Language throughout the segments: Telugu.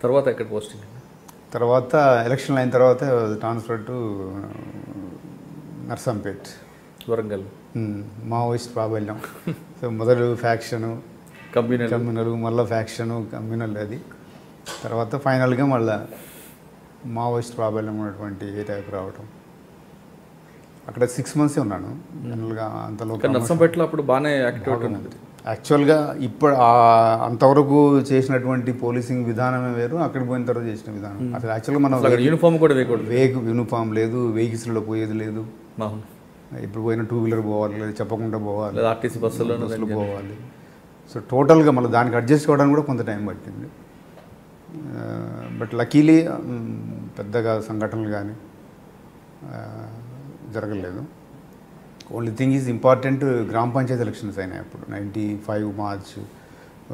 తర్వాత ఎక్కడ పోస్టింగ్? తర్వాత ఎలక్షన్ అయిన తర్వాత transfer to Narsampet, Warangal. Maoist ప్రాబల్యం. సో మొదలు ఫ్యాక్షను, కమ్యూనల్, మళ్ళీ ఫ్యాక్షను, కమ్యూనల్, అది తర్వాత ఫైనల్గా మళ్ళీ మావోయిస్ట్ ప్రాబల్యం ఉన్నటువంటి ఏ టైప్ రావటం. అక్కడ 6 months ఉన్నాను జనరల్గా. అంతలో నర్సంపేటలో అప్పుడు బాగానే యాక్టివిటీ ఉంది. యాక్చువల్గా ఇప్పుడు అంతవరకు చేసినటువంటి పోలీసింగ్ విధానమే వేరు, అక్కడికి పోయిన తర్వాత చేసిన విధానం. అసలు యాక్చువల్గా మనం యూనిఫామ్ కూడా యూనిఫామ్ లేదు, వెహికల్స్లో పోయేది లేదు. ఇప్పుడు పోయిన 2-wheeler పోవాలి, లేదు చెప్పకుండా పోవాలి, ఆర్టీసీ బస్సులో పోవాలి. సో టోటల్గా మళ్ళీ దానికి అడ్జస్ట్ కావడానికి కూడా కొంత టైం పట్టింది. బట్ లక్కీలీ పెద్దగా సంఘటనలు కానీ జరగలేదు. ఓన్లీ థింగ్ ఈజ్ ఇంపార్టెంట్, గ్రామ పంచాయతీ ఎలక్షన్స్ అయినాయి అప్పుడు 95 March.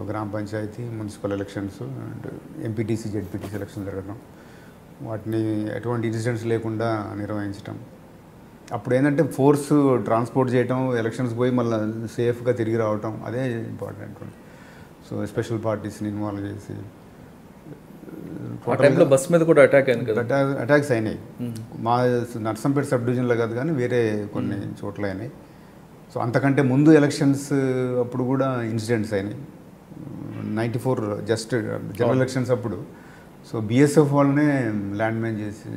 గ్రామ పంచాయతీ, municipal elections and MPTC, ZPTC election జరగడం, వాటిని ఎటువంటి ఇన్సిడెంట్స్ లేకుండా నిర్వహించడం. అప్పుడు ఏంటంటే ఫోర్స్ ట్రాన్స్పోర్ట్ చేయటం, ఎలక్షన్స్ పోయి మళ్ళీ సేఫ్గా తిరిగి రావటం, అదే ఇంపార్టెంట్. సో స్పెషల్ పార్టీస్ని ఇన్వాల్వ్ చేసి బస్ మీద కూడా అటాక్ అయింది కదా. అటాక్స్ అయినాయి. మా నర్సంపేట సబ్ డివిజన్లో కాదు కానీ వేరే కొన్ని చోట్ల అయినాయి. సో అంతకంటే ముందు ఎలక్షన్స్ అప్పుడు కూడా ఇన్సిడెంట్స్ అయినాయి. 94 జస్ట్ జనరల్ ఎలక్షన్స్ అప్పుడు. సో బీఎస్ఎఫ్ వాళ్ళనే ల్యాండ్ మైన్ చేసి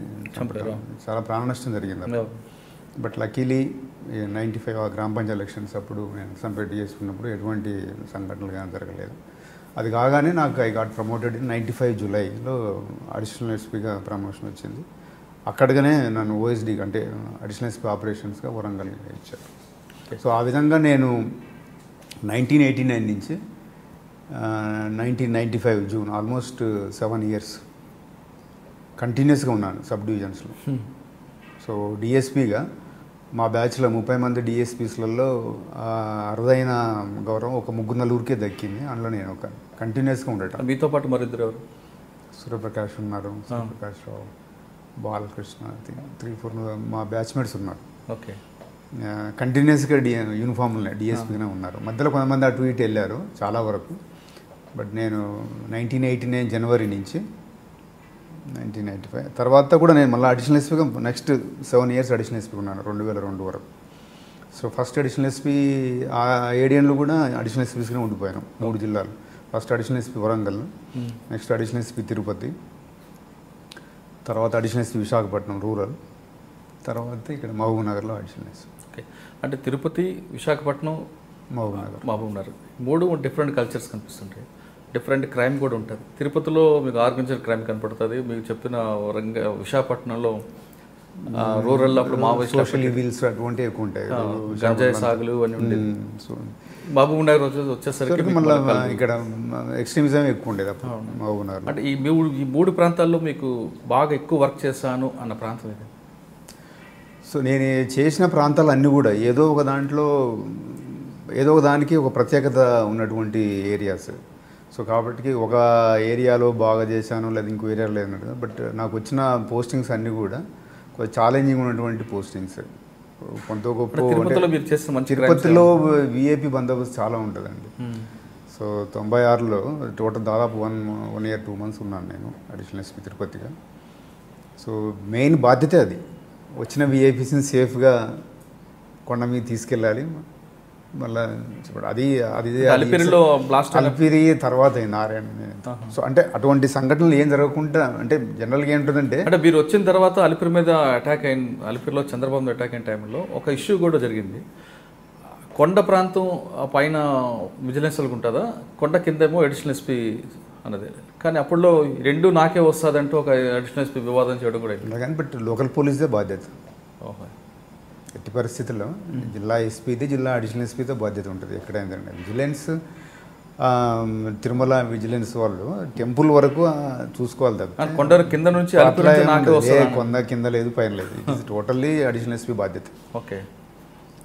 చాలా ప్రాణ నష్టం జరిగింది. బట్ లక్కీలీ 95 గ్రామ పంచాయతీ ఎలక్షన్స్ అప్పుడు నేను నర్సంపేట చేసుకున్నప్పుడు ఎటువంటి సంఘటనలు కానీ జరగలేదు. అది కాగానే నాకు ఐ గాట్ ప్రమోటెడ్ ఇన్ 95 Julyలో అడిషనల్ ఎస్పీగా ప్రమోషన్ వచ్చింది. అక్కడిగానే నన్ను ఓఎస్డీ అంటే అడిషనల్ ఎస్పీ ఆపరేషన్స్గా వరంగల్ ఇచ్చారు. సో ఆ విధంగా నేను 1989 నుంచి 1995 June ఆల్మోస్ట్ 7 years కంటిన్యూస్గా ఉన్నాను సబ్ డివిజన్స్లో. సో డిఎస్పీగా మా బ్యాచ్లో 30 మంది డిఎస్పీస్లలో అరుదైన గౌరవం ఒక 3-4కే దక్కింది. అందులో నేను ఒక కంటిన్యూస్గా ఉండటం. మీతో పాటు మరిద్దరు ఎవరు? సూర్యప్రకాష్ ఉన్నారు, సూర్యప్రకాష్ రావు, బాలకృష్ణ, 3-4 మా బ్యాచ్మేట్స్ ఉన్నారు. ఓకే. కంటిన్యూస్గా యూనిఫామ్లో డిఎస్పీగానే ఉన్నారు. మధ్యలో కొంతమంది అటు ఇటు వెళ్ళారు చాలా వరకు. బట్ నేను 1989 జనవరి నుంచి 1995 తర్వాత కూడా నేను మళ్ళీ అడిషనల్ ఎస్పీగా నెక్స్ట్ 7 years అడిషనల్ ఎస్పీ ఉన్నాను 2002 వరకు. సో ఫస్ట్ అడిషనల్ ఎస్పీ ఆ ఏడియన్లో కూడా అడిషనల్ ఎస్పీస్గానే ఉండిపోయాను 3 జిల్లాలు. First additional SP Warangal, next additional SP Tirupati, తర్వాత అడిషనల్ ఎస్పీ విశాఖపట్నం రూరల్, తర్వాత ఇక్కడ మహబూబ్నగర్లో అడిషనల్ ఎస్పీ. ఓకే. అంటే తిరుపతి, విశాఖపట్నం, మహబూబ్నగర్ 3 డిఫరెంట్ కల్చర్స్ కనిపిస్తుంటాయి, డిఫరెంట్ క్రైమ్ కూడా ఉంటుంది. తిరుపతిలో మీకు ఆర్గనైజ్డ్ క్రైమ్ కనపడుతుంది. మీకు చెప్పిన విశాఖపట్నంలో రూరల్లో అప్పుడు మావోయిస్ట్ సోషల్ ఈవిల్స్ అటువంటివి ఎక్కువ ఉంటాయి, గంజాయి సాగులు అని ఉండేది. మహబూబ్నగర్ వచ్చేసరికి మళ్ళీ ఇక్కడ ఎక్స్ట్రీమిజం ఎక్కువ ఉండేది అప్పుడు మహబూబ్నగర్. అంటే ఈ 3 ప్రాంతాల్లో మీకు బాగా ఎక్కువ వర్క్ చేశాను అన్న ప్రాంతం ఇది? సో నేను చేసిన ప్రాంతాలు అన్నీ కూడా ఏదో ఒక దాంట్లో ఏదో ఒక దానికి ఒక ప్రత్యేకత ఉన్నటువంటి ఏరియాస్. సో కాబట్టి ఒక ఏరియాలో బాగా చేశాను లేదా ఇంకో ఏరియాలో లేదన్నట్టు. బట్ నాకు వచ్చిన పోస్టింగ్స్ అన్నీ కూడా కొంచెం ఛాలెంజింగ్ ఉన్నటువంటి పోస్టింగ్స్. కొంత గొప్ప తిరుపతిలో విఐపి బందోబస్తు చాలా ఉంటుందండి. సో 96లో టోటల్ దాదాపు 1 year 2 months ఉన్నాను నేను అడిషనల్ ఎస్పీ తిరుపతిగా. సో మెయిన్ బాధ్యత అది. వచ్చిన విఐపీస్ని సేఫ్గా కొండ మీద తీసుకెళ్ళాలి. మళ్ళీ అది అలిపిరి తర్వాత నారాయణ. సో అంటే అటువంటి సంఘటనలు ఏం జరగకుండా అంటే జనరల్గా ఏంటంటే అంటే మీరు వచ్చిన తర్వాత అలిపిరి మీద అటాక్ అయిన, అలిపిరిలో చంద్రబాబు అటాక్ అయిన టైంలో ఒక ఇష్యూ కూడా జరిగింది. కొండ ప్రాంతం పైన విజిలెన్స్ ఉంటుందా, కొండ కిందేమో అడిషనల్ ఎస్పీ అన్నది. కానీ అప్పుడులో 2 నాకే వస్తుందంటూ ఒక అడిషనల్ ఎస్పీ వివాదం చేయడం కూడా అయింది. కానీ బట్ లోకల్ పోలీస్దే బాధ్యత. ఎట్టి పరిస్థితుల్లో జిల్లా ఎస్పీది, జిల్లా అడిషనల్ ఎస్పీతో బాధ్యత ఉంటుంది ఎక్కడైందండి. విజిలెన్స్ తిరుమల విజిలెన్స్ వాళ్ళు టెంపుల్ వరకు చూసుకోవాలి తప్ప కొండ కింద నుంచి కొండ కింద లేదు, పైన లేదు. It is totally additional SP బాధ్యత. ఓకే.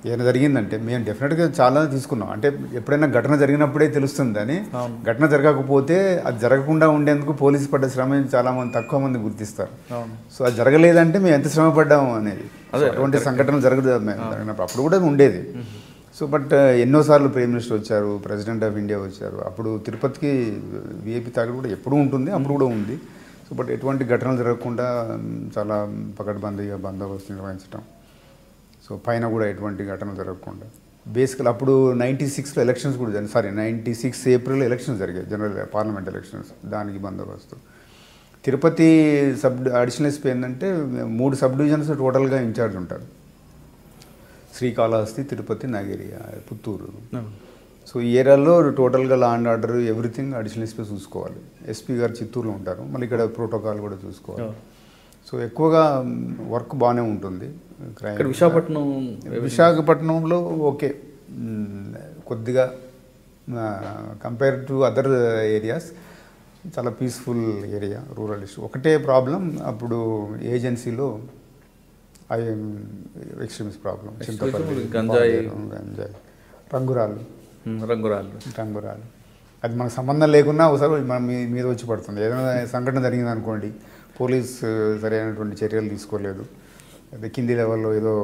ఏమైనా జరిగిందంటే మేము డెఫినెట్గా చాలా తీసుకున్నాం. అంటే ఎప్పుడైనా ఘటన జరిగినప్పుడే తెలుస్తుంది అని, ఘటన జరగకపోతే అది జరగకుండా ఉండేందుకు పోలీసు పడ్డ శ్రమ చాలా తక్కువ మంది గుర్తిస్తారు. సో అది జరగలేదంటే మేము ఎంత శ్రమ పడ్డాము అనేది. అటువంటి సంఘటనలు జరిగినప్పుడు అప్పుడు కూడా ఉండేది. సో బట్ ఎన్నోసార్లు ప్రైమ్ మినిస్టర్ వచ్చారు, ప్రెసిడెంట్ ఆఫ్ ఇండియా వచ్చారు. అప్పుడు తిరుపతికి విఐపి తాకిడి కూడా ఎప్పుడూ ఉంటుంది, అప్పుడు కూడా ఉంది. సో బట్ ఎటువంటి ఘటనలు జరగకుండా చాలా పకడ్బందీగా బందోబస్తు నిర్వహించడం. సో పైన కూడా ఎటువంటి ఘటనలు జరగకుండా బేసికల్ అప్పుడు 96లో ఎలక్షన్స్ కూడా 96 ఏప్రిల్ ఎలక్షన్స్ జరిగాయి, జనరల్ పార్లమెంట్ ఎలక్షన్స్. దానికి బందోబస్తు. తిరుపతి అడిషనల్ ఎస్పీ ఏంటంటే 3 సబ్ డివిజన్స్ టోటల్గా ఇన్ఛార్జ్ ఉంటారు. శ్రీకాళహస్తి, తిరుపతి, నగిరి, పుత్తూరు. సో ఈ ఏరియాలో టోటల్గా law and order everything additional SP చూసుకోవాలి. ఎస్పీ గారు చిత్తూరులో ఉంటారు, మళ్ళీ ఇక్కడ ప్రోటోకాల్ కూడా చూసుకోవాలి. సో ఎక్కువగా వర్క్ బాగానే ఉంటుంది. విశాఖపట్నంలో ఓకే, కొద్దిగా కంపేర్ టు అదర్ ఏరియాస్ చాలా పీస్ఫుల్ ఏరియా, రూరల్ డిస్ట్రిక్ట్. ఒకటే ప్రాబ్లం అప్పుడు ఏజెన్సీలో ఎక్స్ట్రీమిస్ట్ ప్రాబ్లం, చింతపల్లి, గంజాయి, రంగురాళ్ళు. అది మనకు సంబంధం లేకున్నా ఒకసారి మన మీద వచ్చి పడుతుంది. ఏదైనా సంఘటన జరిగింది అనుకోండి, పోలీస్ సరైనటువంటి చర్యలు తీసుకోలేదు, అదే కింది లెవెల్లో ఏదో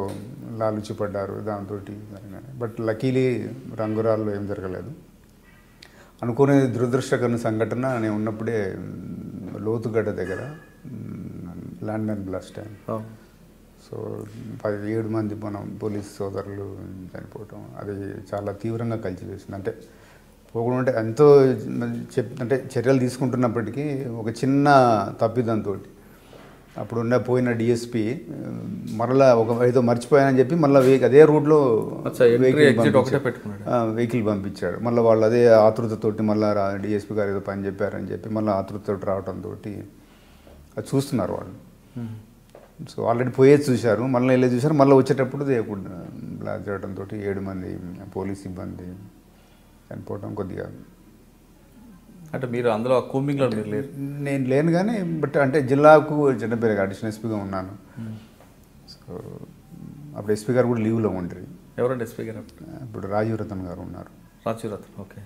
లాలుచి పడ్డారు దాంతో. బట్ లక్కీలీ రంగురాల్లో ఏం జరగలేదు. అనుకునే దురదృష్టకరమైన సంఘటన నేను ఉన్నప్పుడే లోతుగడ్డ దగ్గర ల్యాండ్ మైన్ బ్లాస్ట్ అయింది. సో 17 మంది మనం పోలీస్ సోదరులు చనిపోవటం, అది చాలా తీవ్రంగా కలిసివేసింది. అంటే పోకుండా ఎంతో అంటే చర్యలు తీసుకుంటున్నప్పటికీ ఒక చిన్న తప్పిదంతో అప్పుడున్న పోయిన డిఎస్పీ మరలా ఏదో మర్చిపోయానని చెప్పి మళ్ళీ అదే రూట్లో వెహికల్ పంపించాడు. మళ్ళీ వాళ్ళు అదే ఆతృతతోటి మళ్ళీ డిఎస్పీ గారు ఏదో పని చెప్పారని చెప్పి మళ్ళీ ఆతృతతోటి రావడంతో అది చూస్తున్నారు వాళ్ళు. సో ఆల్రెడీ పోయేది చూశారు, మళ్ళీ వెళ్ళి చూశారు, మళ్ళీ వచ్చేటప్పుడు బ్లాక్ చేయడంతో 7 మంది పోలీస్ సిబ్బంది చనిపోవడం. కొద్దిగా అంటే మీరు అందులో కూంబింగ్లో లేరు? నేను లేను కానీ బట్ అంటే జిల్లాకు చెన్నపేరు అడిషనల్ ఎస్పీగా ఉన్నాను. సో అప్పుడు ఎస్పీ గారు కూడా లీవ్లో ఉండరు. ఎవరండి ఎస్పీ గారు? ఇప్పుడు రాజీవ్ రతన్ గారు ఉన్నారు. రాజీవ్ రతన్, ఓకే.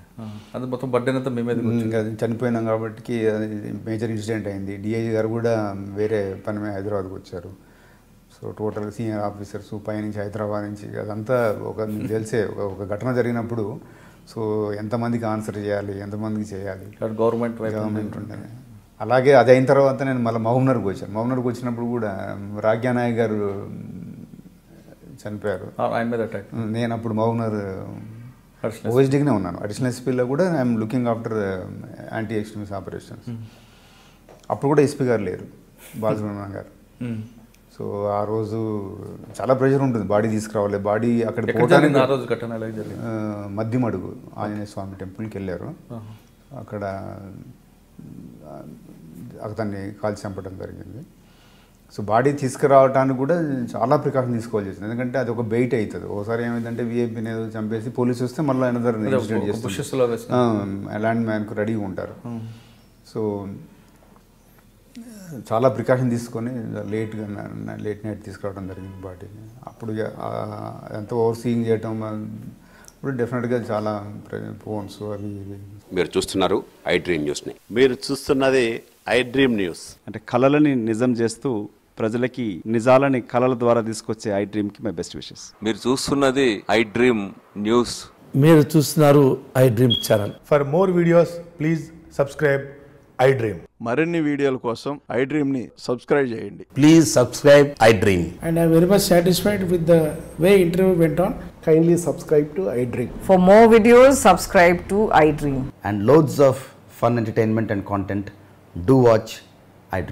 అది మొత్తం బర్డెన్ అంతా మీ మీద చనిపోయినాం కాబట్టి మేజర్ ఇన్సిడెంట్ అయింది. డిఐజీ గారు కూడా వేరే పని మీద హైదరాబాద్కి వచ్చారు. సో టోటల్ సీనియర్ ఆఫీసర్స్ పైనుంచి హైదరాబాద్ నుంచి అదంతా మీకు తెలిసే ఒక ఘటన జరిగినప్పుడు సో ఎంతమందికి ఆన్సర్ చేయాలి, ఎంతమందికి చేయాలి, గవర్నమెంట్ ఉండేది. అలాగే అది అయిన తర్వాత నేను మళ్ళీ మహబూబ్నగర్కి వచ్చాను. మహబూబ్నగర్కి వచ్చినప్పుడు కూడా రాజ్యానాయక్ గారు చనిపోయారు, ఆయన మీద అటాక్. నేను అప్పుడు మహబూబ్నగర్ ఓఎస్డీగానే ఉన్నాను. అడిషనల్ ఎస్పీలో కూడా I'm looking after anti extremist operations. అప్పుడు కూడా ఎస్పీ గారు లేరు, బాలసుబ్రహ్మణ్యం గారు. సో ఆ రోజు చాలా ప్రెషర్ ఉంటుంది, బాడీ తీసుకురావాలి. బాడీ అక్కడ మద్దిమడుగు ఆంజనేయ స్వామి టెంపుల్కి వెళ్ళారు. అక్కడ అతన్ని కాల్చి చంపడం జరిగింది. సో బాడీ తీసుకురావడానికి కూడా చాలా ప్రికాషన్ తీసుకోవాల్సి వచ్చింది, ఎందుకంటే అది ఒక బెయిట్ అవుతుంది. ఒకసారి ఏమైందంటే విఐపీని ఏదో చంపేసి పోలీసు వస్తే మళ్ళీ అనదర్ ఇన్సిడెంట్ చేస్తారు, ల్యాండ్ మ్యాన్కు రెడీగా ఉంటారు. సో చాలా ప్రికాషన్ తీసుకొని లేట్ నైట్ తీసుకురావడం జరిగింది బాడీని. అప్పుడు ఎంత ఓవర్ సీయింగ్ చేయటం, ఇప్పుడు డెఫినెట్గా చాలా ఫోన్స్ అవి. మీరు చూస్తున్నారు ఐ డ్రీమ్ న్యూస్ని. మీరు చూస్తున్నది ఐ డ్రీమ్ న్యూస్. అంటే కళలని నిజం చేస్తూ ప్రజలకి నిజాలని కళల ద్వారా తీసుకొచ్చే ఐ డ్రీమ్కి మై బెస్ట్ విషెస్. మీరు చూస్తున్నది ఐ డ్రీమ్ న్యూస్. మీరు చూస్తున్నారు I dream channel. For more videos please subscribe I dream. మరిన్ని వీడియోల కోసం ఐ డ్రీమ్ని సబ్స్క్రైబ్ చేయండి. Please subscribe I dream. And I am very much satisfied with the way interview went on. Kindly subscribe to I Dream. For more videos, subscribe to I Dream. And loads of fun entertainment and content. Do watch I Dream.